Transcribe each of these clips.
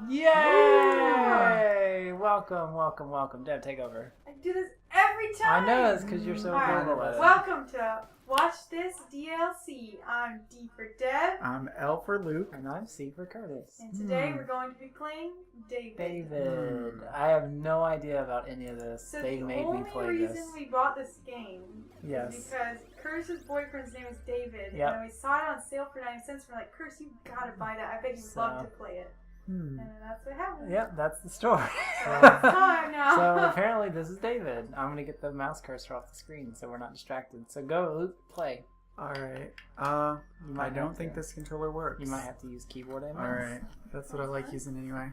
Yay! Welcome, welcome, welcome. Deb, take over. I do this every time. I know, it's because you're so good at it. Welcome to Watch This DLC. I'm D for Deb. I'm L for Luke. And I'm C for Curtis. And today we're going to be playing David. David. I have no idea about any of this. So they made me play this. The only reason we bought this game is because Curtis's boyfriend's name is David. Yep. And we saw it on sale for 90 cents. We're like, Curtis, you gotta buy that. I bet you'd love to play it. And that's what happened. Yep, that's the story. So it's time now. So apparently this is David. I'm going to get the mouse cursor off the screen so we're not distracted. So go, Luke, play. Alright. I don't think this controller works. You might have to use keyboard and mouse. Alright. That's what I like using anyway.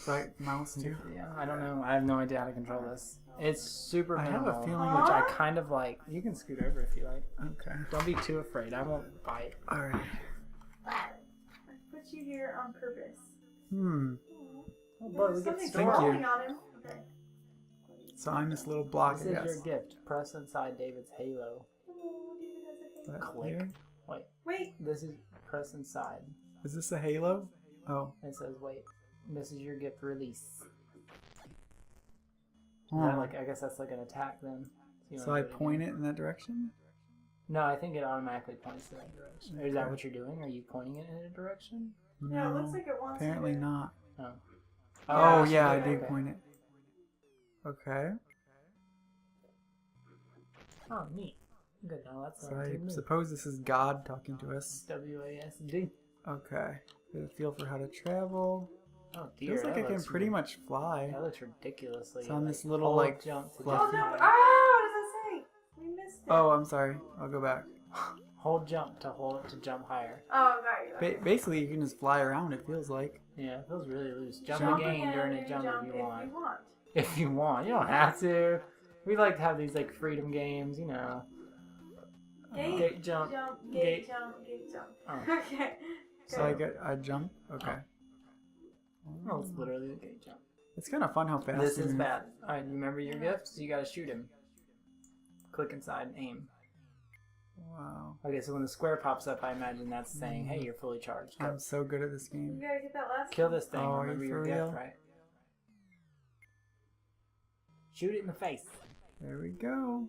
So mouse too? Yeah, I don't know. I have no idea how to control this. It's super minimal, I have a feeling which I kind of like. You can scoot over if you like. Okay. Don't be too afraid. I won't bite. Alright. I put you here on purpose. Oh, boy, we get Thank falling you. on him. Okay. So I'm this little block, This I is guess. your gift. Press inside David's halo. Oh, David has a That halo. Click. here? Wait. This is press inside. Is this a halo? Oh. It says wait. This is your gift release. Is Oh. that like, I guess that's like an attack then. So I point it in that direction? No, I think it automatically points to that direction. Or is that what you're doing? Are you pointing it in a direction? Yeah, it looks like it wants Apparently to. not. Oh. Oh, yeah, I okay. did point it. Okay. Oh, neat. Good. Now that's So I suppose this is God talking to us. WASD. Okay. Get a feel for how to travel. Oh dear. Feels like I can pretty much fly. That looks ridiculously. It's on this like, little, hold like, jump to fluffy- Oh no! get- Ah, what does it say? We missed it. Oh, I'm sorry. I'll go back. Hold jump to hold to jump higher. Oh, got you. Basically, you can just fly around, it feels like. Yeah, it feels really loose. Jump Jump again during a and jump if you want. If you want. If you want, you don't have to. We like to have these like freedom games, you know. Gate jump. Gate jump. Oh. Okay. So I jump? Okay. Oh, it's literally a gate jump. It's kind of fun how fast This you is move. bad. Alright, remember your gifts? You gotta shoot him. Click inside and aim. Wow. Okay, so when the square pops up, I imagine that's saying, hey, you're fully charged. Go. I'm so good at this You game. gotta get that last Kill one. this thing. Oh, are Remember you your for gift, real? right? Shoot it in the face. There we go.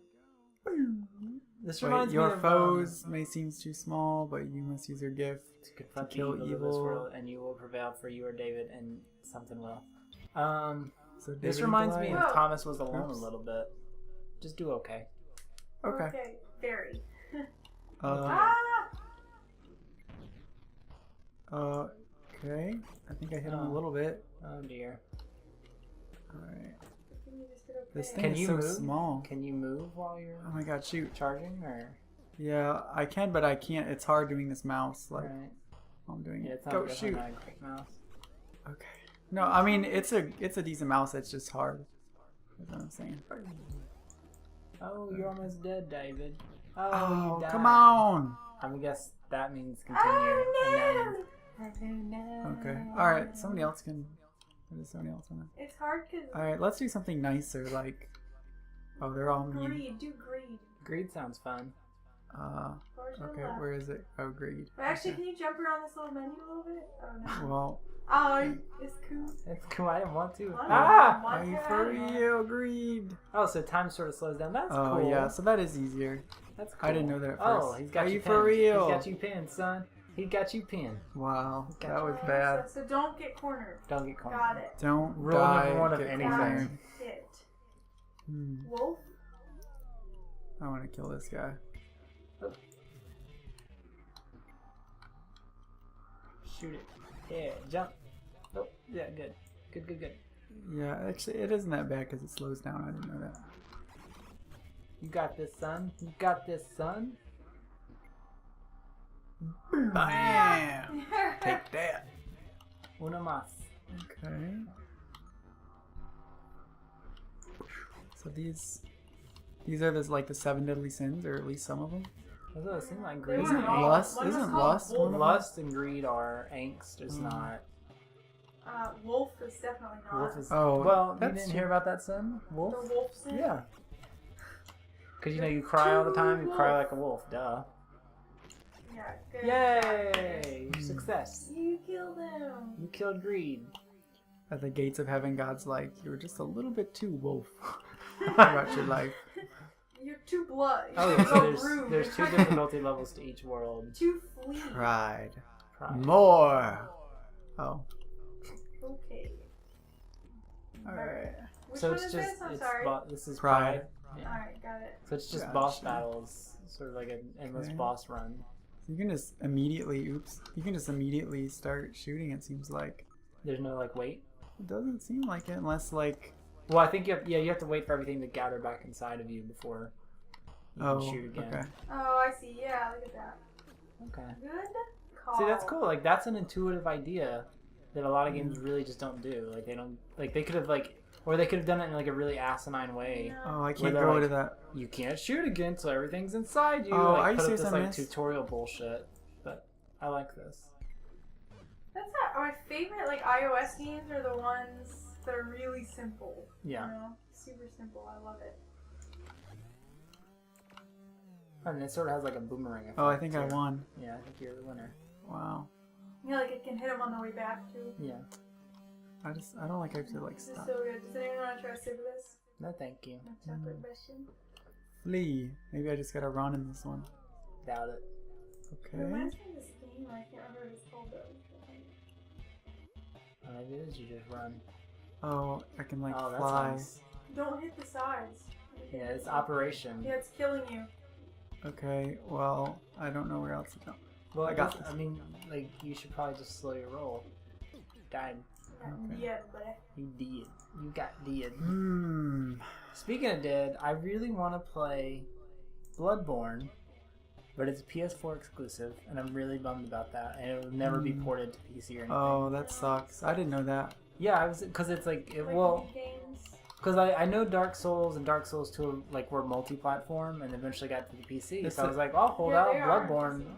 This Wait, reminds me your of foes may seem too small, but you must use your gift to confront to kill the evil of this evil. world, and you will prevail, for you are David, and something will. So This David reminds me Goliath. of Thomas Was Alone Oops. a little bit. Just do okay. Okay. Very. Okay. I think I hit him a little bit. Oh dear. Alright. You just did okay. This thing Can is you so move? small. Can you move while you're Oh my god, shoot. charging, or? Yeah, I can, but I can't. It's hard doing this mouse. Like, Right. I'm doing Yeah, it. it's not, Go, definitely shoot. not a quick mouse. Okay. No, I mean, it's a decent mouse. It's just hard. That's what I'm saying. Oh, you're almost dead, David. Oh, Oh, you died. come on. I guess that means continue. Oh, And that means, Okay. Alright, somebody else can... What does somebody else want to... It's hard because Alright, let's do something nicer, like... Oh, they're all mean. greed. Do greed. Greed sounds fun. Towards your Okay, left. where is it? Oh, greed. But actually, can you jump around this little menu a little bit? Oh no. Well, Oh, it's cool. It's cool. I didn't want to. What? Ah! What? are you for real? Greed. Oh, so time sort of slows down. That's Oh, cool. yeah, so that is easier. That's cool. I didn't know that at Oh, first. he's got Are you you pinned. for real? He's got you pinned, son. He got you pinned. Wow, Gotcha. that was bad. So don't get cornered. Don't get cornered. Got it. Don't Rule die. number one of get anything. cornered. Hit. Hmm. Wolf. I want to kill this guy. Shoot it. Yeah, jump. Oh, yeah, good. Good. Yeah, actually, it isn't that bad because it slows down. I didn't know that. You got this, son. You got this, son. Bam! Take that. Uno más. Okay. So these are like the 7 deadly sins, or at least some of them. Doesn't it seem like They greed? Isn't weren't all- lust? one was Isn't called lust Wolf. one of them? Lust and greed are angst. It's not. Wolf is definitely not. Wolf is. Oh, well, you that's didn't true. hear about that, son? Wolf. The wolf sin? Yeah. Because you know you cry all the time. You cry like a wolf. Duh. Yeah, good. Yay! Success. You killed him. You killed greed. at the gates of heaven, God's like, you're just a little bit too wolf about your life. You're too blood. Oh, You're yeah, so rude. there's 2 difficulty levels to each world. Too flea. Pride. Pride. More. Oh. Okay. Alright. Which So one it's is just this? I'm it's sorry. This is Pride. Yeah. Alright, got it. So it's just Gotcha. boss battles, sort of like an endless Okay. boss run. You can just immediately, you can just immediately start shooting, it seems like. There's no like wait. It doesn't seem like it unless like, Well, I think you have to wait for everything to gather back inside of you before you can shoot again. okay. Oh, I see. Yeah, look at that. Okay. Good call. See, that's cool. Like that's an intuitive idea that a lot of games really just don't do. Like they don't like they could have like or they could have done it in like a really asinine way. No. Oh, I can't they're go like, to that. You can't shoot again until everything's inside you. Oh, like, I put see up this what like I missed. tutorial bullshit. But I like this. That's not my favorite. Like iOS games are the ones that are really simple. Yeah. You know, super simple. I love it. And it sort of has like a boomerang effect. Oh, I think too. I won. Yeah, I think you're the winner. Wow. Yeah, like it can hit them on the way back too. Yeah. I don't like I have to like This is stop. so good. Does anyone want to try this? No, thank you. A chocolate Russian. Flee. Maybe I just gotta run in this one. Doubt it. It Okay. reminds me of this game. I can't remember what it's called though. Maybe it is you just run. Oh, I can like Oh, that's fly. nice. Don't hit the sides. Yeah, it's Operation. Yeah, it's killing you. Okay, well, I don't know where else to go. Well, I got this. I mean, like, you should probably just slow your roll. Died. Okay. Yeah, but You did. You got dead. Hmm. Speaking of dead, I really want to play Bloodborne, but it's PS4 exclusive, and I'm really bummed about that. And it will never be ported to PC or anything. Oh, that sucks. I didn't know that. Yeah, I was because it's like like games. because I know Dark Souls and Dark Souls 2 like were multi-platform and eventually got to the PC. It's So I a- was like, I'll hold Yeah, out. they are.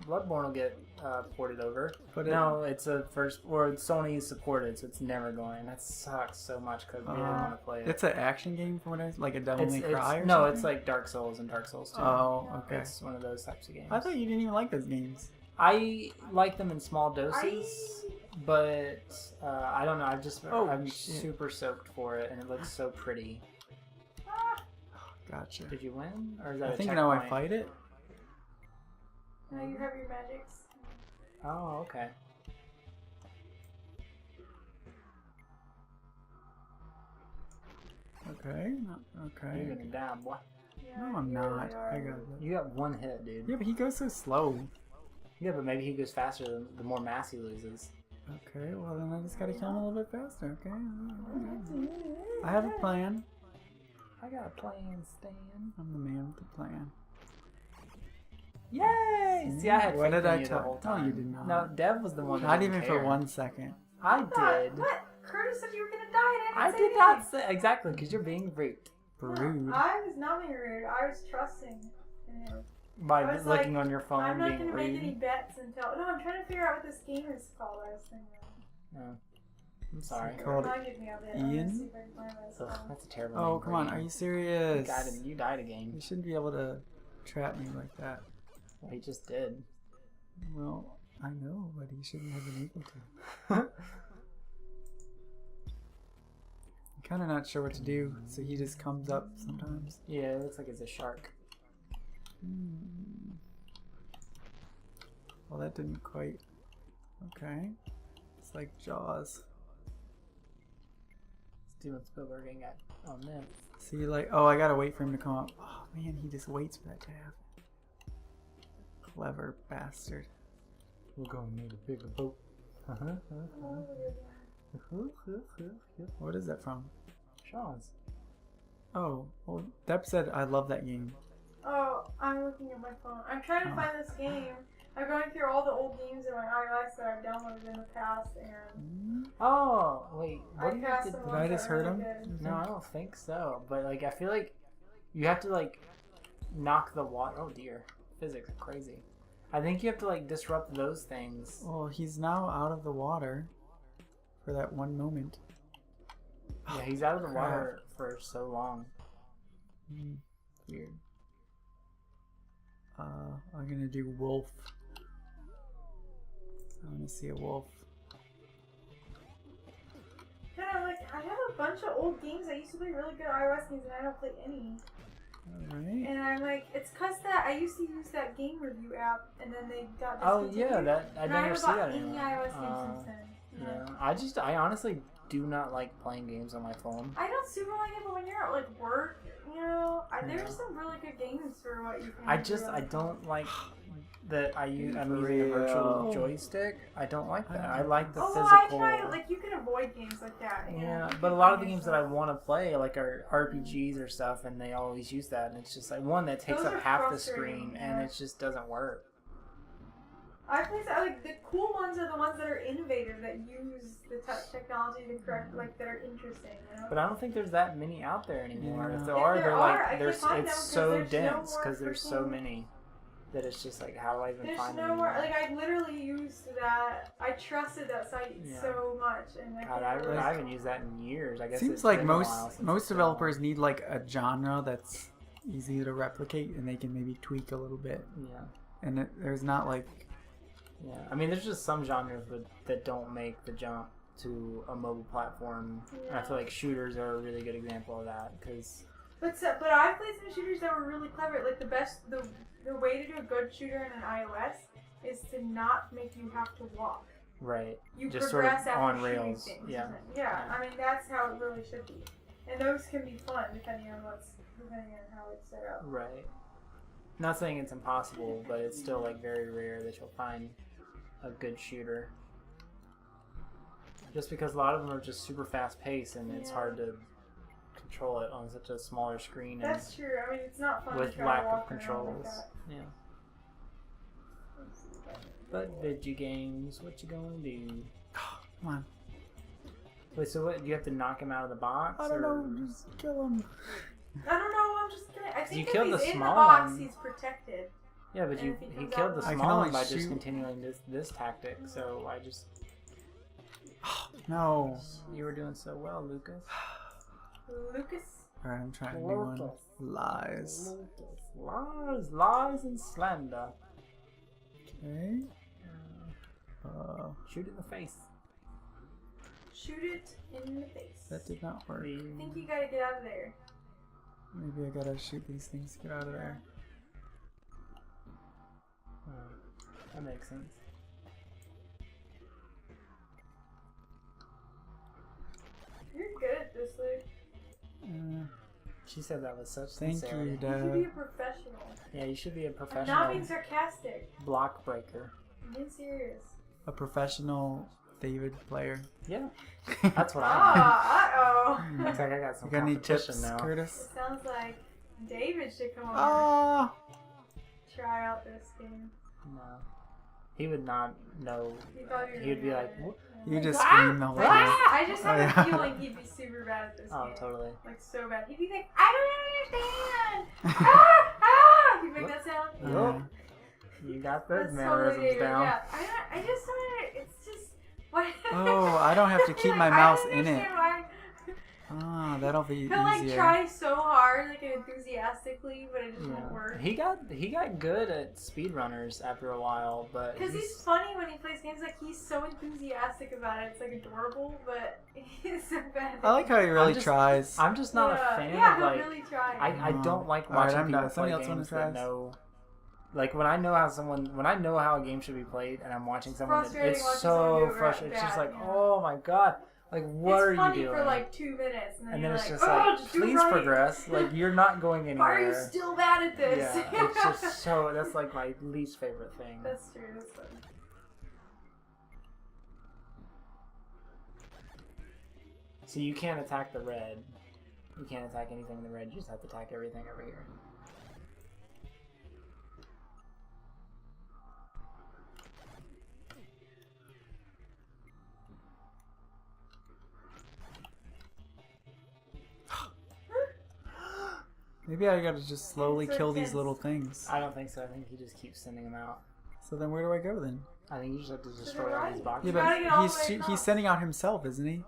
Bloodborne will get ported over. But No, it's a first or Sony supported, so it's never going. That sucks so much because I really want to play it. it's an action game from what I like a Devil May Cry or no, something? it's like Dark Souls and Dark Souls 2. Oh, okay. It's one of those types of games. I thought you didn't even like those games. I like them in small doses, but I don't know. I'm shit. super soaked for it, and it looks so pretty. Gotcha. Did you win, or is that I a think checkpoint? now I fight it. Now you have your magics. Oh, okay. Okay. You're Okay. gonna die, boy. Yeah, No, I'm you not. really are. I got it. You got one hit, dude. Yeah, but he goes so slow. Yeah, but maybe he goes faster the more mass he loses. Okay, well then I just gotta kill him a little bit faster, okay? I have a plan. I got a plan, Stan. I'm the man with the plan. Yay! See, I had What faith did in I you the tell- whole No, time. you did not. No, Dev was the one that Not didn't even care. for 1 second. I did. What? Curtis said you were gonna die, and I did not say exactly because you're being rude Rude. I was not being rude. I was trusting in him. by I was looking like, on your phone, I'm not being gonna make any rude. bets until. No, I'm trying to figure out what this game is called. I was thinking. No. I'm sorry. It's It called reminded me of it. Ian? I'm gonna see if I can find this Ugh, one. that's a terrible Oh, name come for on. a Are game. you serious? You died again. You shouldn't be able to trap me like that. Well, he just did. Well, I know, but he shouldn't have been able to. I'm kind of not sure what to do, so he just comes up sometimes. Yeah, it looks like it's a shark. Well, that didn't quite. Okay. It's like Jaws. Steven Spielberg ain't got on this. See, like, oh, I gotta wait for him to come up. Oh, man, he just waits for that to happen. Clever bastard. We're gonna need a bigger boat. What is that from? Shaw's. Oh, well, Depp said I love that game. Oh, I'm looking at my phone. I'm trying to find this game. I'm going through all the old games in my iOS that I've downloaded in the past, and Oh, wait. What do you have passed to the do? Did ones I that just are hurt really him? good. No, I don't think so. But, like, I feel like you have to, like, knock the water. Oh, dear. Physics are crazy. I think you have to, like, disrupt those things. Well, he's now out of the water for that one moment. Yeah, he's out of the Crap. water for so long. Weird. I'm gonna do wolf. I wanna see a wolf. Kind of a bunch of old games. I used to play really good iOS games, and I don't play any. Alright. And I'm like, it's cause that I used to use that game review app, and then they got Oh discontinued. yeah, that I And never haven't see bought that any anymore. iOS games since then. Yeah, I honestly do not like playing games on my phone. I don't super like it, but when you're at like work, you know, Yeah. there's some really good games for what you can. I don't like that I'm using a Real. virtual joystick. I don't like that. I like the Oh, well, physical. I try. Like you can avoid games like that. Yeah, but a lot of the games that I want to play like are RPGs or stuff, and they always use that, and it's just like one that takes Those up are half the frustrating, screen, and yeah. it just doesn't work. I play like the cool ones are the ones that are innovative that use the technology to correct, like that are interesting. You know? But I don't think there's that many out there anymore. Yeah. If there If are, there they're are, I like can't there's find it's them 'cause so there's no dense more because there's so freaking- many that it's just like how do I even There's find no them? more. Like I literally used that. I trusted that site Yeah. so much, and I God, can't really- I haven't used that in years. I guess Seems it's like been a while most since most it's been developers need like a genre that's easy to replicate, and they can maybe tweak a little bit. on. Yeah. And there's not like Yeah, I mean, there's just some genres that don't make the jump to a mobile platform. And I feel like shooters are a really good example of that because But I played some shooters that were really clever. Like the way to do a good shooter in an iOS is to not make you have to walk. right, You just sort of progress after on shooting rails. things. Yeah, Yeah. I mean that's how it really should be, and those can be fun depending on how it's set up. right. Not saying it's impossible, but it's still like very rare that you'll find a good shooter. Just because a lot of them are just super fast paced and it's Yeah. hard to control it on such a smaller screen and That's true. I mean it's not fun with to try lack to of walk around controls. like that. Yeah. Let's see if I can- But video games, what you gonna do? come on. Wait, so what? Do you have to knock him out of the box? I don't or- know, just kill him. I don't know. I'm just gonna. I think You if killed he's the in the small box, one. he's protected. Yeah, but And if he he comes killed out the the- I can small one only by shoot- just continuing this tactic. So I just No. you were doing so well, Lucas. Lucas. Alright, I'm trying a new one. Lucas. Lies. Lies, and slander. Okay. Shoot it in the face. Shoot it in the face. That did not work. I think you gotta get out of there. Maybe I gotta shoot these things to get out of there. That makes sense. You're good at this, Luke. She said that with such Thank sincerity. you, You should be a Dad. professional. Yeah, you should be a I'm not professional being sarcastic. block breaker. I'm being serious. A professional David player. Yeah, that's what I Ah, am. Looks like I got some You got any competition tips, now. Curtis? It sounds like David should come over Ah! and try out this game. No, he would not know. He thought you were He would be gonna like, do it. "What?" You just Ah! scream the whole time. I just have Oh, a yeah. feeling he'd be super bad at this Oh, game. totally. Like so bad. He'd be like, I don't understand. ah, ah! He'd make that sound. Yeah. You got those That's mannerisms totally David. down. Yeah. I just don't. It's just. Why? Oh, I don't have to keep Like, my I mouse don't in it. understand why- Ah, that'll be He'll like easier. try so hard, like enthusiastically, but it just won't Yeah. work. He got good at speedrunners after a while, but Because he's funny when he plays games. Like he's so enthusiastic about it. It's like adorable, but he's so bad. I like how he really just- tries. I'm just not yeah. a fan Yeah, of he'll like really try. I don't like Alright, watching I'm people done. play Somebody else wanna games try that this? know. Like when I know how a game should be played, and I'm watching someone, frustrating it's watching someone do so it frustrating. It's just bad, like, yeah. oh my god, like what it's are you funny doing? for like 2 minutes, and then, and you're then it's like, just oh, like, just do it please right. progress. Like you're not going Why anywhere. are you still bad at this? Yeah, it's just so. That's like my least favorite thing. That's true. That's funny. So you can't attack the red. You can't attack anything in the red. You just have to attack everything over here. Maybe I gotta just slowly It's so kill these intense. little things. I don't think so. I think he just keeps sending them out. So then where do I go then? I think you just have to the destroy all these right. boxes. Yeah, gotta get all but the way across. he's sending out himself, isn't he?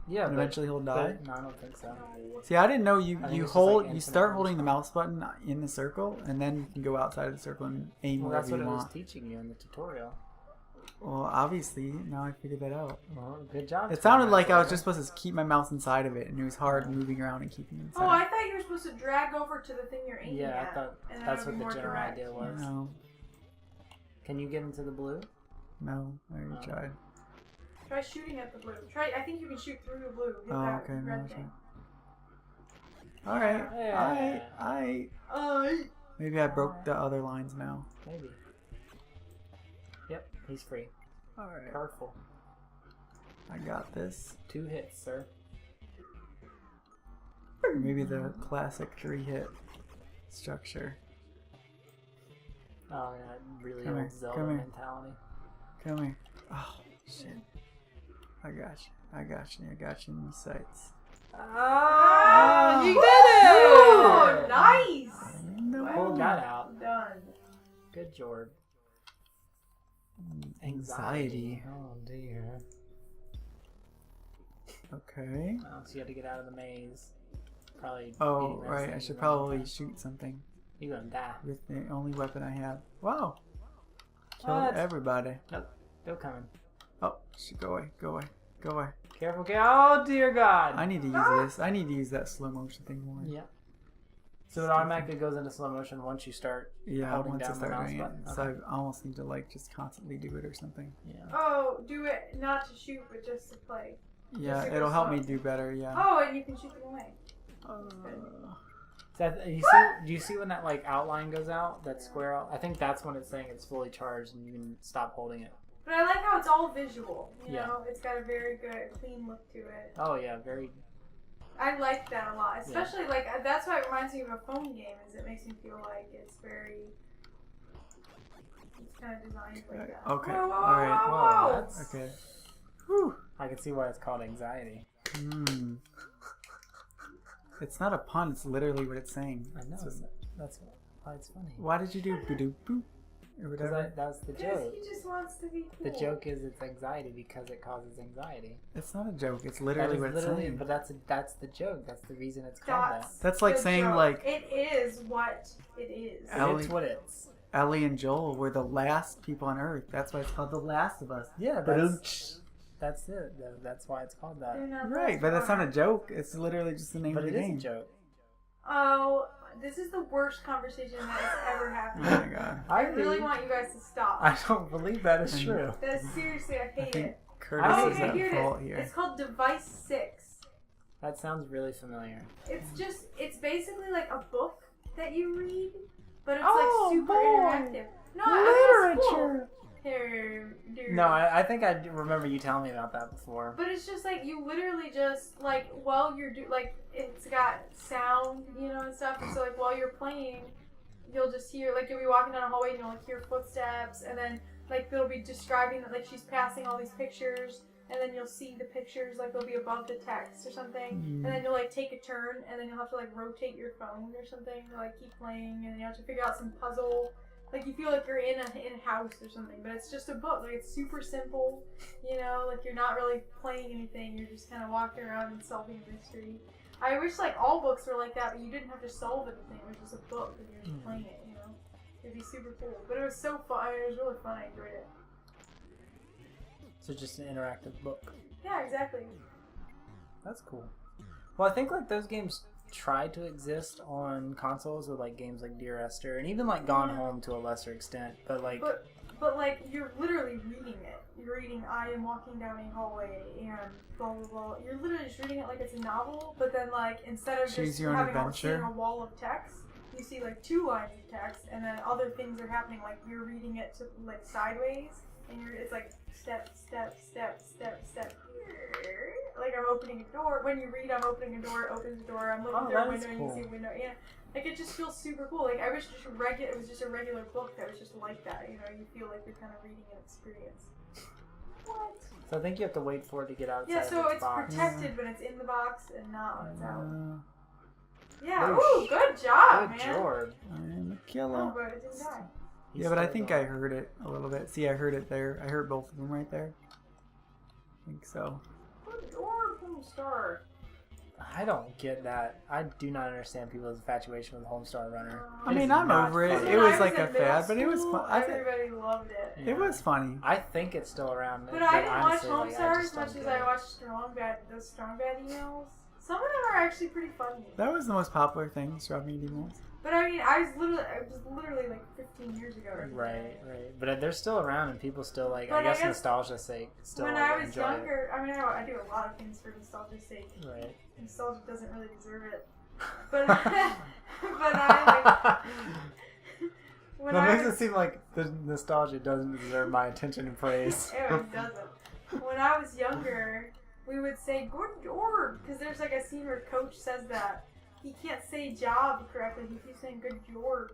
Yeah, And but eventually he'll die. no, I don't think so. No. See, I didn't know you I think you it's just hold like you infinite start holding the respawn. mouse button in the circle, and then you can go outside of the circle and aim Well, that's wherever what you it was want. teaching you in the tutorial. Well, obviously, now I figured that out. Well, good job. It sounded like I was just supposed to keep my mouse inside of it, and it was hard moving around and keeping it inside. Oh, I thought you were supposed to drag over to the thing you're aiming at. Yeah, I thought and then that's it would what be the more general direct. idea was. No, Can you get into the blue? no, I already tried. Try shooting at the blue. I think you can shoot through the blue. Hit Oh, that okay, red no, thing. Alright, Yeah. Maybe I broke the other lines now. Maybe. Yep, he's free. Alright, Careful. I got this. 2 hits, sir. Maybe the classic 3-hit structure. Oh, yeah, really Come old here, Zelda come here. mentality. Come here. Oh, shit. I got you. I got you. I got you in your sights. Ah, you did Oh, it! nice! No. Pulled that out. Done. Good, Jord. Anxiety. Oh, dear. Okay. Oh, so you had to get out of the maze. Probably. Oh, eating those right. I things should around probably the time. shoot something You're gonna die. with the only weapon I have. Wow. Killed What? everybody. Nope. Still coming. Oh, shit. Go away. Go away. Go away. Careful, oh dear God. I need to use this. I need to use that slow motion thing more. Yeah. So it automatically goes into slow motion once you start Yeah, holding once I down the start mouse doing it. button. So Okay. I almost need to like just constantly do it or something. Yeah. Oh, do it not to shoot, but just to play. Yeah, Just to go it'll help slow. me do better. Yeah. Oh, and you can shoot them away. So do you see when that like outline goes out? That square out? I think that's when it's saying it's fully charged and you can stop holding it. But I like how it's all visual. You Yeah. know, it's got a very good, clean look to it. Oh yeah, very. I like that a lot, especially like that's why it reminds me of a phone game. Is it makes me feel like it's very, it's kind of designed like that. Okay. Whoa, whoa, All right. whoa, Whoa, whoa. that's- Okay. Whew. I can see why it's called anxiety. Hmm. It's not a pun. It's literally what it's saying. I know. It's just- That's why it's funny. why did you do ba-doop boop or Because whatever? that's the Because joke. he just wants to be cool. The joke is it's anxiety because it causes anxiety. It's not a joke. It's That literally is what it's literally, saying. but that's the joke. That's the reason it's called that. That's like the saying, joke. like- it is what it is. Ellie- It's what it's. Ellie and Joel were the last people on Earth. That's why it's called The Last of Us. Yeah, Ba-doom. that's it. That's why it's called that. They're not Right, but that's not a joke. It's literally just the name But of it the is game. a joke. Oh, this is the worst conversation that has ever Oh happened. my god. I really want you guys to stop. I don't believe that is true. That's seriously, I I hate think it. Curtis I is hate at here it fault is. here. It's called Device 6. That sounds really familiar. It's basically like a book that you read, but it's Oh, like super boy. interactive. No, I mean, it's cool. Here, dude. No, I think I do remember you telling me about that before. But it's just like you literally just like while you're like it's got sound, you know, and stuff. And so like while you're playing, you'll just hear like you'll be walking down a hallway and you'll like hear footsteps, and then like they'll be describing that like she's passing all these pictures, and then you'll see the pictures like they'll be above the text or something, and then you'll like take a turn, and then you'll have to like rotate your phone or something to like keep playing, and you have to figure out some puzzle. Like you feel like you're in a house or something, but it's just a book. Like it's super simple, you know. Like you're not really playing anything. You're just kind of walking around and solving a mystery. I wish like all books were like that, but you didn't have to solve anything. It was just a book and you're just playing it. You know, it'd be super cool. But it was so fun. I mean, it was really fun. I enjoyed it. So just an interactive book. Yeah, exactly. That's cool. Well, I think like those games tried to exist on consoles with like games like Dear Esther and even like Gone Home to a lesser extent, but like But like you're literally reading it. You're reading I am walking down a hallway and blah blah blah. You're literally just reading it like it's a novel, but then like instead of Choose just your own having adventure. seeing a wall of text, you see like 2 lines of text, and then other things are happening. Like you're reading it to like sideways, and it's like step step step step step. Like I'm opening a door. When you read, I'm opening a door. It opens a door. I'm looking through a that is window, cool. and you see a window. Yeah. Like it just feels super cool. Like I wish it was just a regular book that was just like that. You know, you feel like you're kind of reading an experience. What? so I think you have to wait for it to get outside Yeah, so of its it's box. protected when it's in the box and not when it's out. Yeah. Whoosh. Ooh, good job, Good man. Jord. I am a Oh, killer. but it didn't die. He's Yeah, but I still think going. I heard it a little bit. See, I heard it there. I heard both of them right there. I think so. Good job, from the start. I I don't get that. I do not understand people's infatuation with Homestar Runner. I It mean, is I'm not over it. funny. It was When I like a in middle fad, but it was school, fun. I think everybody loved it. it was funny. I think it's still around. But I didn't watch honestly, like, Homestar just as much don't as get I it. watched those Strong Bad emails. Some of them are actually pretty funny. That was the most popular thing, Strong Bad emails. But I mean, it was literally like 15 years ago. Or something. Right. But they're still around, and people still like. But I guess I guess nostalgia's sake, still when I was enjoy younger, I mean, I do a lot of things for nostalgia's sake. it. Right. Nostalgia doesn't really deserve it. But but I when That I makes was, it seem like the nostalgia doesn't deserve my attention and praise. it doesn't. When I was younger, we would say "good job" because there's like a scene where Coach says that he can't say "job" correctly. He keeps saying "good job."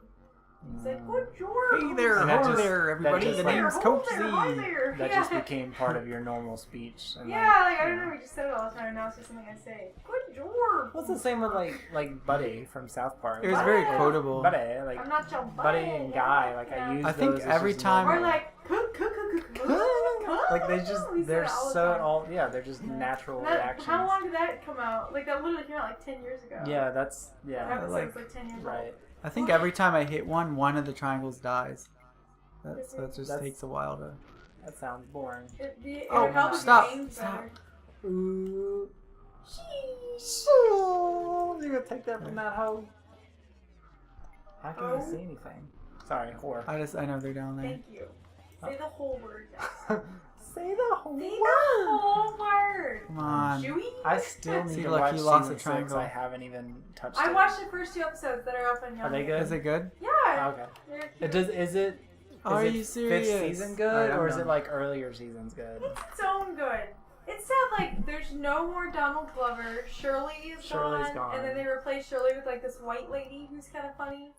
He's like "good job." Hey there, And that hello just- there, everybody. just The like- name's Hey Coach there, Z. hi there. That Yeah. just became part of your normal speech. And Yeah, like I you don't know. know, we just said it all the time. Now it's just something I say. Good job. Well, it's the same with like Buddy from South Park. It was very Buddy. quotable. Buddy, like I'm not your Buddy and Guy. Like yeah. I use. I think those as every just time- Or normal. like cook. Like they just We say they're it all the so time. all they're just natural reactions. How long did that come out? Like that literally came out like 10 years ago. Yeah, that's That yeah. episode's like 10 years Right. old. I think every time I hit one of the triangles dies. So it just That's- takes a while to. That sounds boring. It Oh, would help if stop, your name's stop. better. Ooh. You gonna take that from that hoe? How can you Oh. see anything? Sorry, whore. I know they're down there. Thank you. Say the whole word. Guys. Say the whole Say word. the whole word. Come on. Chewy? I still need See, to look, watch you lost season a 6. triangle. I haven't even touched I it. watched the first 2 episodes that are up on Are they Yahoo. good? Is it good? Yeah. Okay. They're cute. It does. Is it? Are is you it serious? 5th season good, Alright, I'm or is it done. like earlier seasons good? It's its own good. It's sad, like, there's no more Donald Glover. Shirley is Shirley's gone. And then they replaced Shirley with, like, this white lady who's kind of funny.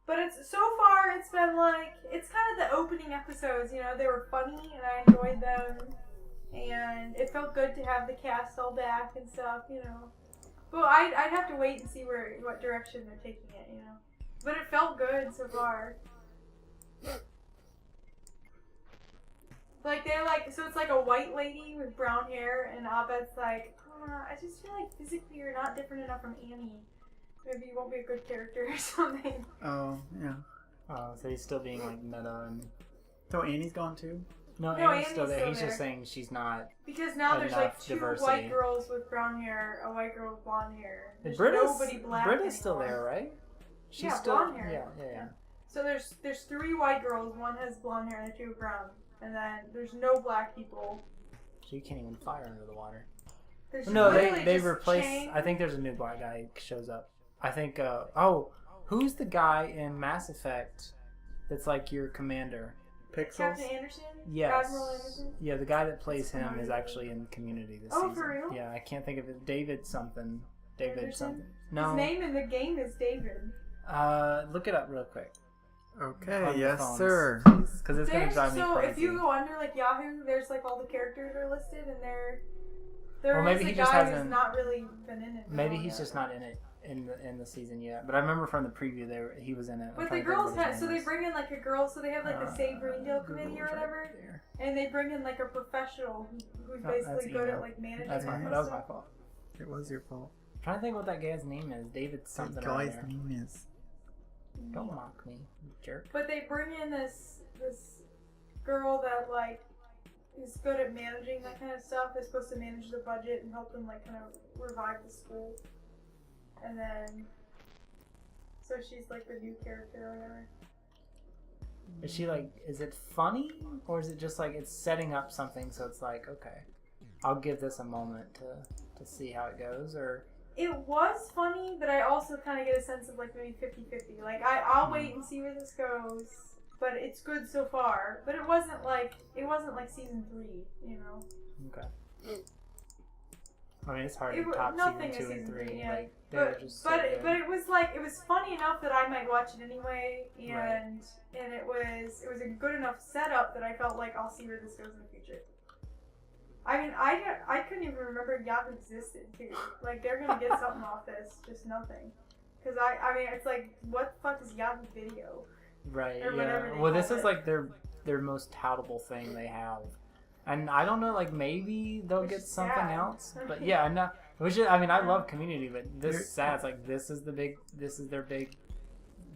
But so far, it's been, like, it's kind of the opening episodes, you know, they were funny, and I enjoyed them. And it felt good to have the cast all back and stuff, you know. But I'd have to wait and see what direction they're taking it, you know. But it felt good so far. Like, they're like, so it's like a white lady with brown hair, and Abed's like, I just feel like physically you're not different enough from Annie. Maybe you won't be a good character or something. Oh, yeah. So he's still being like meta and. So Annie's gone too? No, No, Annie's still Annie's there. still He's there. just saying she's not. Because now there's like Enough 2 diversity. white girls with brown hair, a white girl with blonde hair. There's Britta's, nobody black Britta's still anymore. there, right? She's Yeah, still. blonde hair. Yeah. So there's 3 white girls, one has blonde hair and 2 have brown. And then there's no black people. So you can't even fire under the water. There's No, literally they just replace. Chang. I think there's a new black guy shows up. I think. Who's the guy in Mass Effect that's like your commander? Pixels? Captain Anderson? Yes. Admiral Anderson? Yeah, the guy that plays That's him is familiar. actually in Community this Oh, season. for real? Yeah, I can't think of it. David something. David Anderson? something. No. His name in the game is David. Look it up real quick. Okay, On the yes, phones. sir. Because it's gonna There's, drive me so crazy. if you go under like Yahoo, there's like all the characters are listed, and there Well, maybe is he a just guy who's hasn't- not really been in it. Maybe long he's yet. just not in it in the season yet. But I remember from the preview he was in it. I'm But trying the to think girls what his have, so name they is. bring in like a girl, so they have like the Save Greendale committee or Google's right whatever, there. and they bring in like a professional who's Oh, that's basically good email. at like managing That's my that kind that of was my stuff. fault. It was your fault. I'm trying to think what that guy's name is. David something. That around guy's there. name is. Don't mock me, you jerk. But they bring in this girl that like is good at managing that kind of stuff. They're supposed to manage the budget and help them like kind of revive the school. And then so she's like the new character or whatever. Is she like? Is it funny or is it just like it's setting up something? So it's like, okay, I'll give this a moment to see how it goes. Or It was funny, but I also kind of get a sense of like maybe 50-50. Like I'll wait and see where this goes. But it's good so far. But it wasn't like season 3, you know. okay. I mean, it's hard It to wa- top nothing season is 2 and season 3. three, yeah. Like they were just. So good. But it was like it was funny enough that I might watch it anyway, and Right. and it was a good enough setup that I felt like I'll see where this goes in the future. I mean, I couldn't even remember Yahoo existed too. Like they're gonna get something off this, just nothing. Because I mean, it's like what the fuck is Yahoo Video? Right. or whatever Yeah. they Well, this call is it. like their most toutable thing they have, and I don't know. Like maybe they'll Which get is something sad. else. But yeah, Which is, I mean, I love Community, but this is sad. It's like this is their big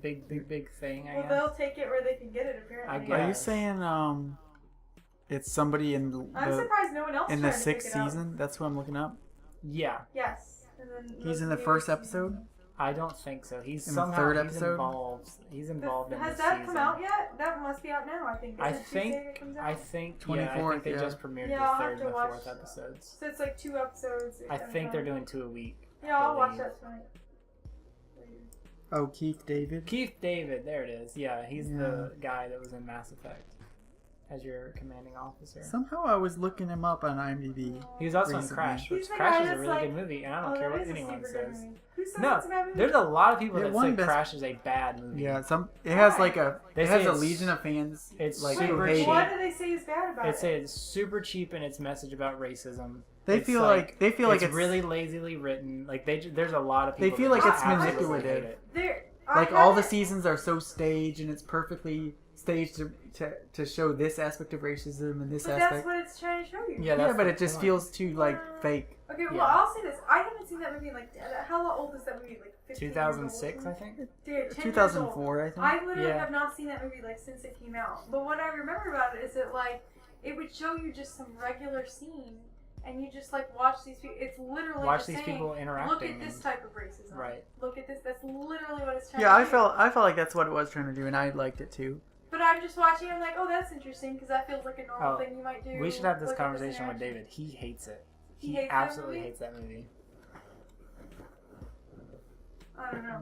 thing. I Well, guess. they'll take it where they can get it. Apparently. I guess. Are you saying it's somebody in I'm surprised no one else in the tried to pick 6th it up. season? That's who I'm looking up. Yeah. Yes. And then He's in the first episode. I don't think so. He's In the somehow 3rd episode? He's involved in Has this that season. come out yet? That must be out now. I think. I Isn't Tuesday think. it comes out? I think. Yeah, I 24th, think they yeah. just premiered Yeah, I'll the have 3rd to and the watch. 4th episodes. So it's like 2 episodes. I think they're doing 2 a week. Yeah, I'll watch believe. that tonight. Oh, Keith David. Keith David, there it is. Yeah, he's Yeah. the guy that was in Mass Effect as your commanding officer. Somehow I was looking him up on IMDb. He was also in recently. Crash, which He's the Crash guy is a that's really like- good movie, and I Oh, don't care that what is a anyone super good says. movie. Who said No, it's a bad movie? there's a lot of people It that won say Best- Crash is a bad movie. Yeah, it has Why? like They it say has a it's- legion of fans. it's like super who hate cheap. What it. do they say is bad about They it? say it's super cheap in its message about racism. They It's feel like it's it's really lazily written. Like there's a lot of people. They feel that like it's absolutely manipulative. hate it. like all the seasons are so staged and it's perfectly staged to show this aspect of racism and this But aspect. that's what it's trying to show you. Yeah, Yeah, that's but the it just point. feels too like fake. Okay, well, Yeah. I'll say this. I haven't seen that movie in like, how old is that movie? Like 15 2006, I years old? think. Dude, 10 2004, I years think. old. I literally Yeah. have not seen that movie like since it came out. But what I remember about it is that like, it would show you just some regular scene and you just like watch these people. It's literally Watch just these saying, people interacting. look at this and- type of racism. Right. Look at this. That's literally what it's trying Yeah, to I do. felt like that's what it was trying to do, and I liked it too. But I'm just watching it, I'm like, oh, that's interesting because that feels like a normal Oh, thing you might do. We should have this Look at conversation with interaction. David. He hates it. He He hates that absolutely movie? hates that movie. I don't know.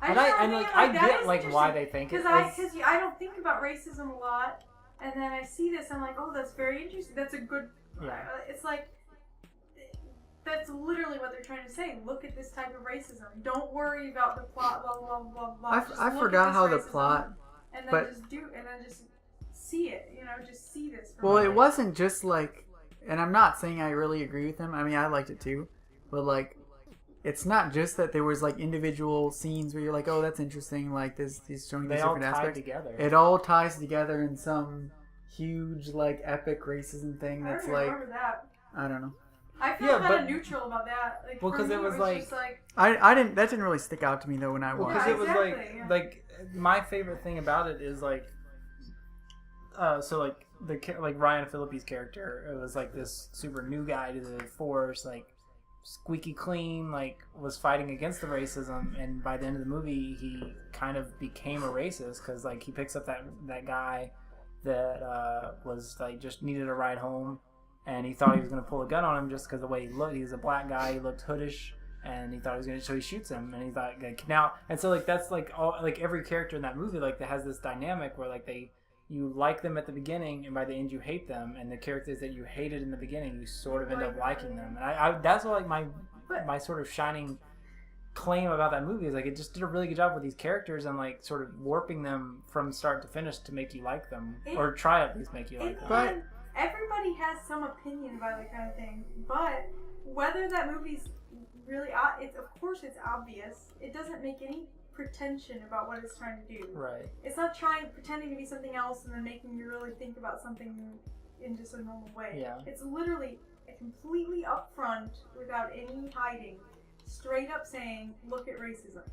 And just I don't think, I that get is like why interesting. they think it Because is. I don't think about racism a lot, and then I see this, I'm like, oh, that's very interesting. That's a good. Yeah. It's like that's literally what they're trying to say. Look at this type of racism. Don't worry about the plot. Blah blah blah blah. Just I look forgot at how this the racism, plot. and then but- just see it. You know, just see this. from Well, what it they- wasn't just like, and I'm not saying I really agree with him. I mean, I liked it too, but like, it's not just that there was like individual scenes where you're like, oh, that's interesting. Like he's showing They these all different tied aspects. together. It all ties together in some huge like epic racism thing I that's don't like, remember that. I don't know. I feel Yeah, kind of but- neutral about that. Like, Well, for 'cause me, it was just like- That didn't really stick out to me though when I Well, watched. because Yeah, it was exactly, yeah. like my favorite thing about it is like, so like like Ryan Phillippe's character, it was like this super new guy to the force, like squeaky clean, like was fighting against the racism, and by the end of the movie, he kind of became a racist because like he picks up that guy that was like just needed a ride home, and he thought he was gonna pull a gun on him just because the way he looked. He was a black guy, he looked hoodish. And he thought he was gonna, so he shoots him, and he thought like now, and so like that's like all like every character in that movie like that has this dynamic where like you like them at the beginning, and by the end you hate them, and the characters that you hated in the beginning you sort of end up liking them, and I that's what, like my sort of shining claim about that movie is like it just did a really good job with these characters and like sort of warping them from start to finish to make you like them, or try at least make you like them. But- everybody has some opinion about that kind of thing, but whether that movie's really, it's of course it's obvious. It doesn't make any pretension about what it's trying to do. Right. It's not pretending to be something else and then making you really think about something in just a normal way. Yeah. It's literally completely upfront without any hiding, straight up saying, "Look at racism."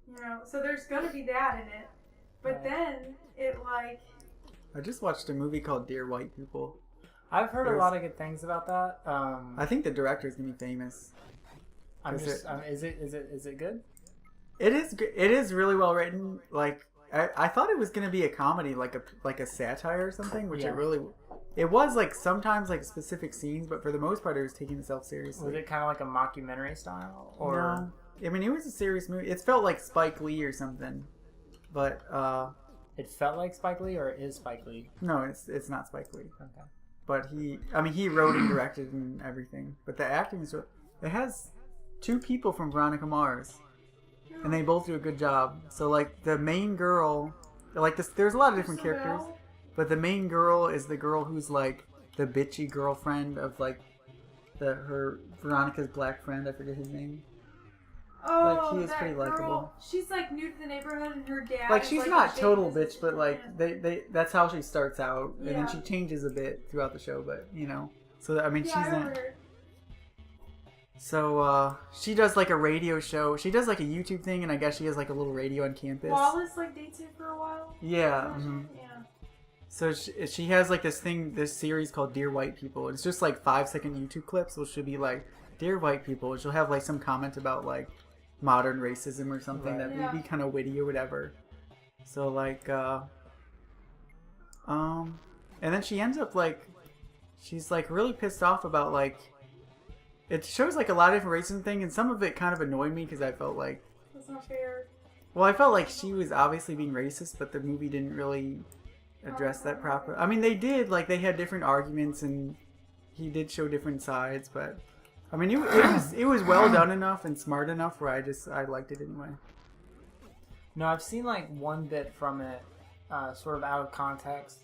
You know, so there's gonna be that in it, but Right. then it like. I just watched a movie called Dear White People. I've heard a There's- lot of good things about that. I think the director's gonna be famous. I'm 'cause just, is it good? It is really well written. Like I thought it was gonna be a comedy, like a satire or something, which Yeah. it was like sometimes like specific scenes, but for the most part it was taking itself seriously. Was it kind of like a mockumentary style, or No. I mean, it was a serious movie. It felt like Spike Lee or something, but it felt like Spike Lee, or is Spike Lee? no, it's not Spike Lee. Okay. But he wrote and directed and everything. But the acting is it has 2 people from Veronica Mars, and they both do a good job. So like the main girl, like this, there's a lot of different characters, but the main girl is the girl who's like the bitchy girlfriend of like her Veronica's black friend. I forget his name. Oh, Like, he is that pretty girl, likable. She's like new to the neighborhood, and her dad. Like is, she's like, not a total business bitch, but like man. they that's how she starts out, and then Yeah. she changes a bit throughout the show. But you know, so I mean Yeah, she's I in. remember. So she does like a radio show. She does like a YouTube thing, and I guess she has like a little radio on campus. Wallace like dates her for a while. Yeah. Yeah. So she has like this series called Dear White People. It's just like 5-second YouTube clips, which should be like, Dear White People. And she'll have like some comment about like modern racism or something that would be kind of witty or whatever. So like, and then she ends up like, she's like really pissed off about like, it shows like a lot of different racism thing, and some of it kind of annoyed me because I felt like, that's not fair. Well, I felt like she was obviously being racist, but the movie didn't really address that properly. I mean, they did, like, they had different arguments, and he did show different sides, but I mean, it was well done enough and smart enough where I liked it anyway. No, I've seen like one bit from it, sort of out of context,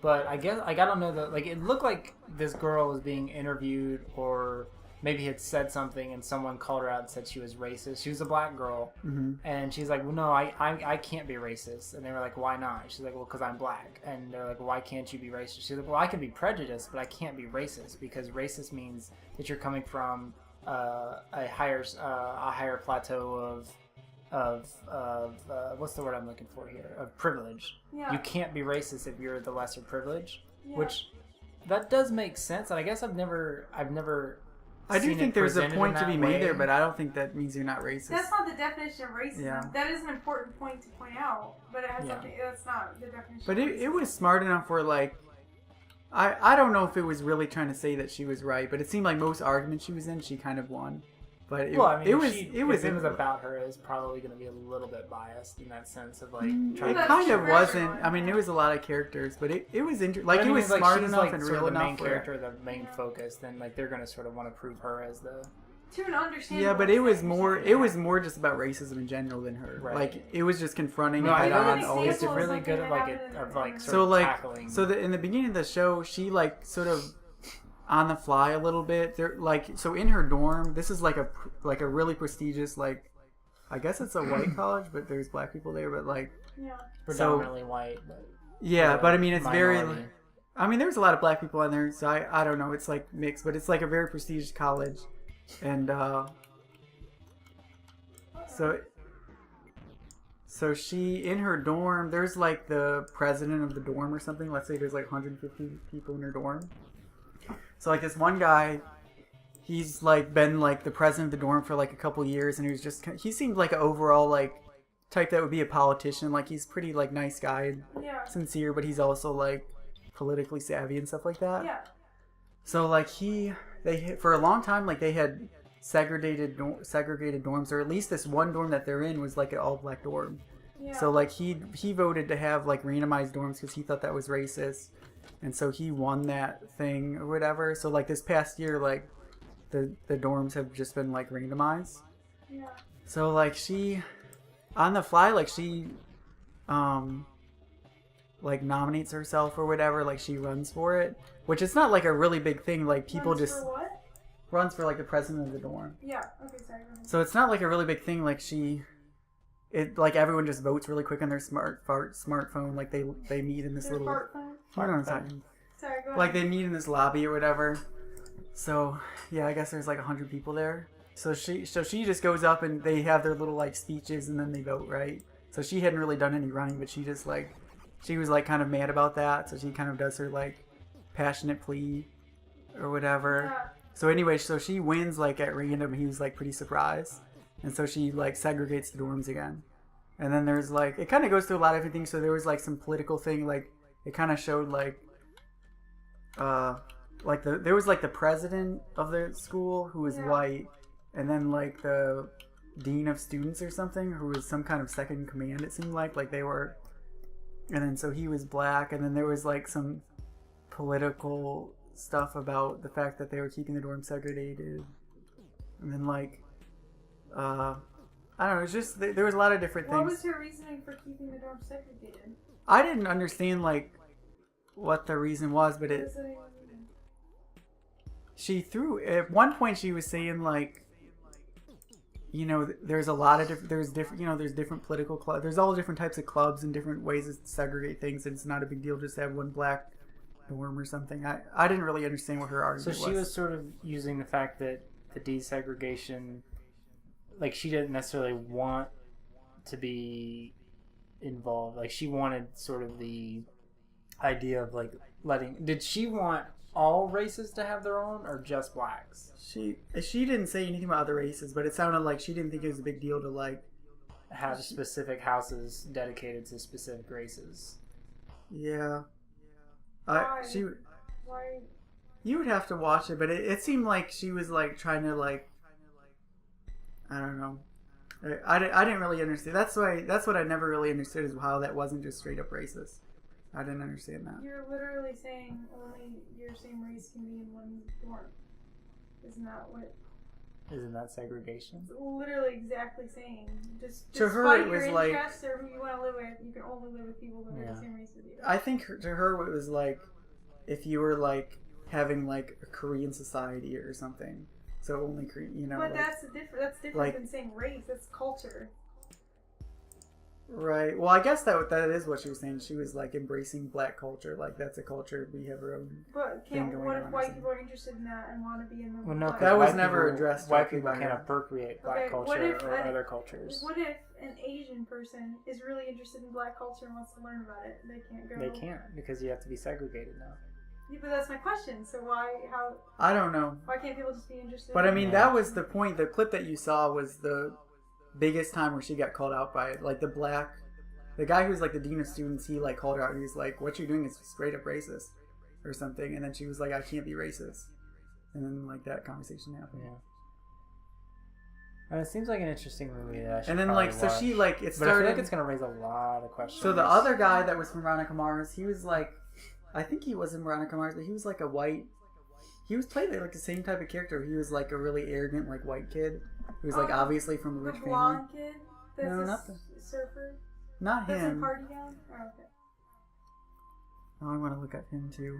but I guess like I don't know that like it looked like this girl was being interviewed, or maybe had said something and someone called her out and said she was racist. She was a black girl, and she's like, well, no, I can't be racist. And they were like, why not? She's like, well, because I'm black. And they're like, why can't you be racist? She's like, well, I can be prejudiced, but I can't be racist because racist means that you're coming from a higher plateau of what's the word I'm looking for here? Of privilege. Yeah. You can't be racist if you're the lesser privilege, Yeah. which that does make sense. And I guess I've never I do think there's a point to be made there, but I I don't think that means you're not racist. That's not the definition of racism. Yeah. That is an important point to point out, but it has something. That's not the definition. But of it racism. was smart enough where like, I don't know if it was really trying to say that she was right, but it seemed like most arguments she was in, she kind of won. But it, well, I mean, it if was about her, it's probably going to be a little bit biased in that sense of like. It Trying That's kind of true for wasn't. everyone. I mean, there was a lot of characters, but it was But like I mean, it was it's like smart she's enough like and sort real of the main enough. Where, character, the main focus. Then like they're going to sort of want to prove her as the. To an understandable yeah, but it was extent, more. yeah. It was more just about racism in general than her. Right. Like it was just confronting No, it I head know on. an Always it's example different. really good at something like that of like happened sort So of like, tackling. so in the beginning of the show, she like sort of on the fly a little bit. They're like, so in her dorm, this is like a really prestigious, like, I guess it's a white college, but there's black people there, but like, Yeah. predominantly white. But yeah, but I mean it's minority. very. I mean, there's a lot of black people on there, so I don't know. It's like mixed, but it's like a very prestigious college, and so she in her dorm. There's like the president of the dorm or something. Let's say there's like 150 people in her dorm. So like this one guy, he's like been like the president of the dorm for like a couple years, and he seemed like an overall like type that would be a politician. Like he's pretty like nice guy and Yeah. sincere, but he's also like politically savvy and stuff like that. Yeah. So like they for a long time like they had segregated dorms, or at least this one dorm that they're in was like an all black dorm. Yeah. So like he voted to have like randomized dorms because he thought that was racist, and so he won that thing or whatever. So like this past year, like the dorms have just been like randomized. Yeah. So like she on the fly, like she like nominates herself or whatever, like she runs for it, which it's not like a really big thing. Like people Runs just for what? runs for like the president of the dorm. Yeah. Okay. Sorry. Go ahead. So it's not like a really big thing. Like it like everyone just votes really quick on their smartphone. Like they meet in this Their little. fart phone? I don't know what I'm talking. Sorry. Go ahead. Like they meet in this lobby or whatever. So yeah, I guess there's like 100 people there. So she just goes up and they have their little like speeches and then they vote, right? So she hadn't really done any running, but she just like she was like kind of mad about that. So she kind of does her like passionate plea or whatever. Yeah. So anyway, so she wins like at random. He was like pretty surprised, and so she like segregates the dorms again. And then there's like it kind of goes through a lot of different things. So there was like some political thing, like it kind of showed like there was like the president of the school who was white, and then like the dean of students or something who was some kind of second in command. It seemed like they were, and then so he was black, and then there was like some political stuff about the fact that they were keeping the dorm segregated, and then like I don't know, it's just there was a lot of different What things. was her reasoning for keeping the dorm segregated? I didn't understand like what the reason was, but What does that even mean? she threw at one point she was saying like, you know, there's a lot of there's different political clubs, there's all different types of clubs and different ways to segregate things, and it's not a big deal just to have one black dorm or something. I didn't really understand what her So argument she was sort of using the fact that the desegregation, like she didn't necessarily want to be involved. Like she wanted sort of the idea of like did she want all races to have their own or just blacks? She didn't say anything about other races, but it sounded like she didn't think it was a big deal to like have specific houses dedicated to specific races. Yeah. Why? She Why? You would have to watch it, but it seemed like she was like trying to like, I don't know. I didn't really understand. That's what I never really understood, is how that wasn't just straight up racist. I didn't understand that. You're literally saying only your same race can be in one dorm. Isn't that what? Isn't that segregation? It's literally exactly saying. Just To her, despite it was your like- interests or who you want to live with, you can only live with people who are Yeah. the same race as you. I think to her it was like if you were like having like a Korean society or something. So only Korean, you know. But like, that's different like- than saying race. That's culture. right. Well, I guess that is what she was saying. She was like embracing black culture. Like that's a culture. We have our own. But Thing going what if on or white something. people are interested in that and want to be in the? Well, no, 'cause That was white never people- addressed White directly people by can't her. appropriate black Okay, what culture if or other cultures. What if an Asian person is really interested in black culture and wants to learn about it? They can't go. They can't because you have to be segregated now. Yeah, but that's my question. So why I don't know. can't people just be interested? But I in mean, Yeah. that was the point. The clip that you saw was the biggest time where she got called out by it. Like the guy who's like the dean of students, he like called her out. And he was like, "What you're doing is straight up racist," or something. And then she was like, "I can't be racist." And then like that conversation happened. Yeah. And it seems like an interesting movie that I should And then probably like so watch. she like it But I feel started. like it's gonna raise a lot of questions. So the other guy that was from Veronica Mars, he was like, I think he was in Veronica Mars, but he was like a white. He was played like the same type of character. He was like a really arrogant like white kid who was like Oh, obviously from a the rich family. blonde kid. That's No, a not the- surfer. Not That's in him. Party Down. Oh, okay. Oh, I want to look at him too.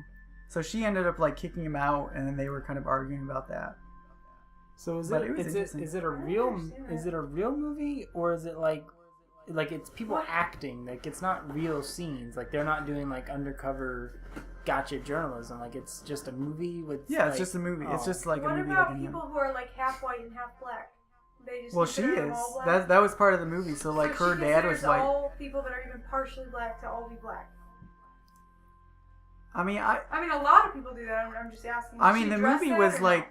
So she ended up like kicking him out, and then they were kind of arguing about that. So is But it it was interesting. is it a I don't real understand is that. it a real movie or is it like it's people What? acting, like it's not real scenes, like they're not doing like undercover gotcha journalism, like it's just a movie with Yeah, it's like- just a movie. It's oh. just like a What movie. about like people who are like half white and half black? They just Well, she consider them is. all black? That was part of the movie. So like So her she dad was considers white. all people that are even partially black to all be black. I mean, I mean, a lot of people do that. I'm just asking. I Did mean, she the address movie that was or no? like,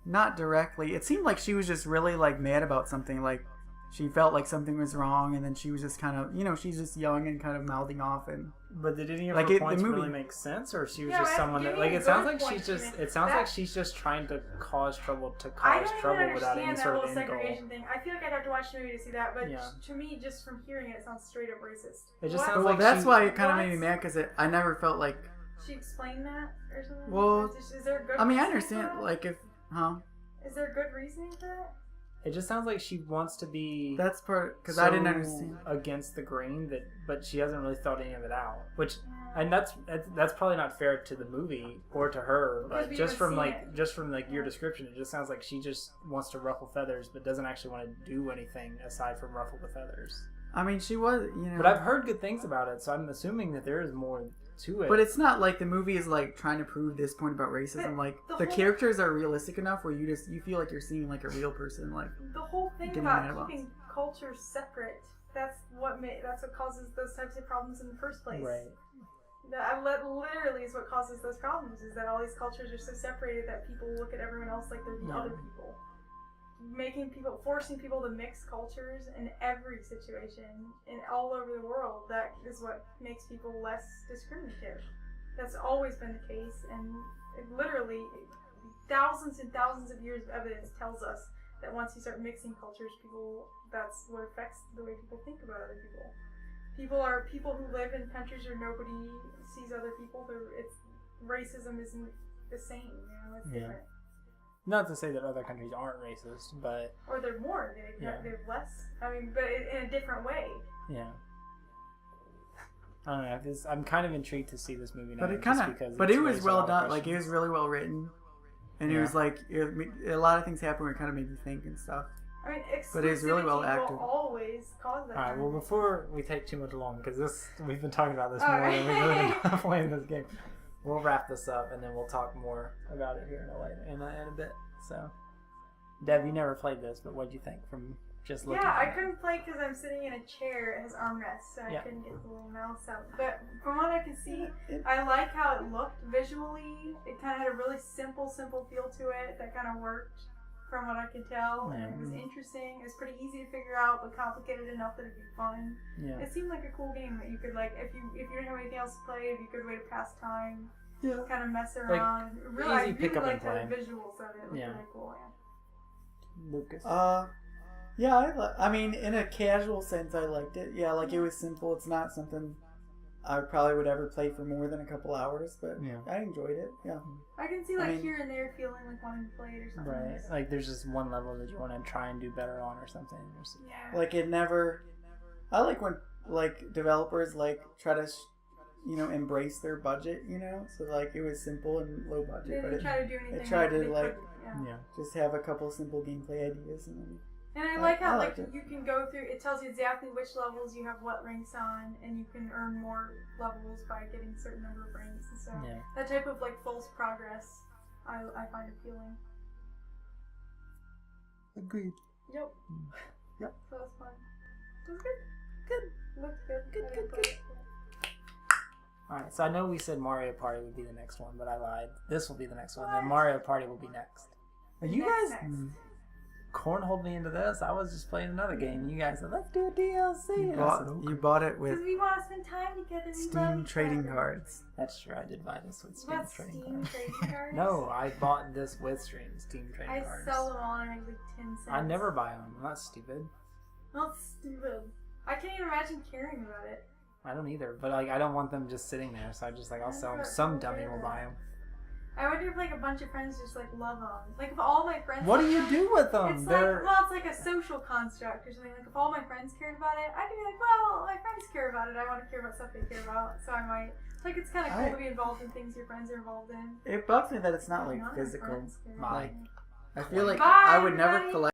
not directly. It seemed like she was just really like mad about something. Like she felt like something was wrong, and then she was just kind of, she's just young and kind of mouthing off. And But did any of Like her the points movie- really make sense, or she was Yeah, just but someone give that me like a it sounds good like point, she's just Steven. it sounds That- like she's just trying to cause trouble I don't trouble even without understand any that sort whole of end goal. segregation thing. I feel like I'd have to watch the movie to see that, but Yeah. to me, just from hearing it, it sounds straight up racist. It just What? sounds well, like that's she- why it kind of made me What? mad because I never felt like. She explained that or something. Well, is there a good? I mean, I reasoning for understand. that? Like if, Is there good reasoning for that? It just sounds like she wants to be That's part because so I didn't understand. against the grain but she hasn't really thought any of it out. Which Yeah. and that's probably not fair to the movie or to her, Because but we just haven't from seen it. your description, it just sounds like she just wants to ruffle feathers, but doesn't actually want to do anything aside from ruffle the feathers. I mean, she was, But I've heard good things about it, so I'm assuming that there is more to it. But it's not like the movie is like trying to prove this point about racism. But Like the the whole- characters are realistic enough where you feel like you're seeing like a real person. Like The whole thing Getting mad about about. keeping cultures separate, that's what causes those types of problems in the first place. right. That literally is what causes those problems, is that all these cultures are so separated that people look at everyone else like they're the Yeah. other people. Forcing people to mix cultures in every situation and all over the world, that is what makes people less discriminative. That's always been the case, and it literally, thousands and thousands of years of evidence tells us that once you start mixing cultures, that's what affects the way people think about other people. People who live in countries where nobody sees other people. Racism isn't the same, it's Yeah. different. Not to say that other countries aren't racist, but Or they're more, Yeah. they're less. I mean, but in a different way. yeah. I don't know. I'm kind of intrigued to see this movie now. But it just kind of, because but it's it was raised a well lot of done. Like it questions. was really well written, and it Yeah. was like a lot of things happened where it kind of made you think and stuff. I mean, But it was really well exclusivity acted. will always cause that. All right. Well, before we take too much long, because we've been talking about this All more than we really right. been playing this game. we'll wrap this up and then we'll talk more about it here in a bit. So, Deb, you never played this, but what did you think from just looking? Yeah, I at it? couldn't play because I'm sitting in a chair. It has armrests, so I Yeah. couldn't get the little mouse out. But from what I can see, I like how it looked visually. It kind of had a really simple feel to it that kind of worked from what I could tell. Yeah. And it was interesting. It was pretty easy to figure out, but complicated enough that it'd be fun. Yeah. It seemed like a cool game that you could like if you didn't have anything else to play, it'd be a good way to pass time. Yeah. Kind of mess Like, around. Really, I easy really pick up and liked the play. visuals of it. It looked Yeah. really cool. Yeah. Lucas. Yeah, I mean, in a casual sense, I liked it. Yeah, like it was simple. It's not something I probably would ever play for more than a couple hours, but Yeah. I enjoyed it. Yeah. I can see I like mean- here and there feeling like wanting to play it or something. Right. Like there's just one level that you want to try and do better on or something. Or something. Yeah. Like it never. I like when like developers like try to, embrace their budget. So like it was simple and low They budget, but didn't it try to do anything. tried to, they like- couldn't, yeah. Yeah. just have a couple simple gameplay ideas and then. And I like how I like liked it. you can go through. It tells you exactly which levels you have what ranks on, and you can earn more levels by getting a certain number of ranks. And so Yeah. that type of like false progress, I find appealing. Agreed. Yep. Yep. So that's fun. It was good. Good. Looked good. Good, I good, didn't play good. it. All right. So I know we said Mario Party would be the next one, but I lied. This will be the next one. Then What? Mario Party will be next. Are you guys Next. cornholed me into this? I was just playing another game. You guys said, let's do a DLC. You And I said, bought, okay. bought it with Because we want to spend time together. We love Steam each trading other. cards. That's true. I did buy this with Steam What, trading Steam cards. trading cards? No, I bought this with Steam trading I cards. sell them all and I make like 10 cents. I never buy them. I'm not stupid. Not stupid. I can't even imagine caring about it. I don't either. But like, I don't want them just sitting there. So I just like, I'll sell them. Some dummy will buy them. I wonder if like a bunch of friends just like love them. Like if all my friends. What do like you them, do with them? It's They're like, well, it's like a social construct or something. Like if all my friends cared about it, I could be like, well, my friends care about it. I want to care about stuff they care about, so I might. Like it's kind of cool to be involved in things your friends are involved in. It bugs me that it's not like None of my physical. friends care Bye. about it. I feel like Bye, I would never everybody. collect.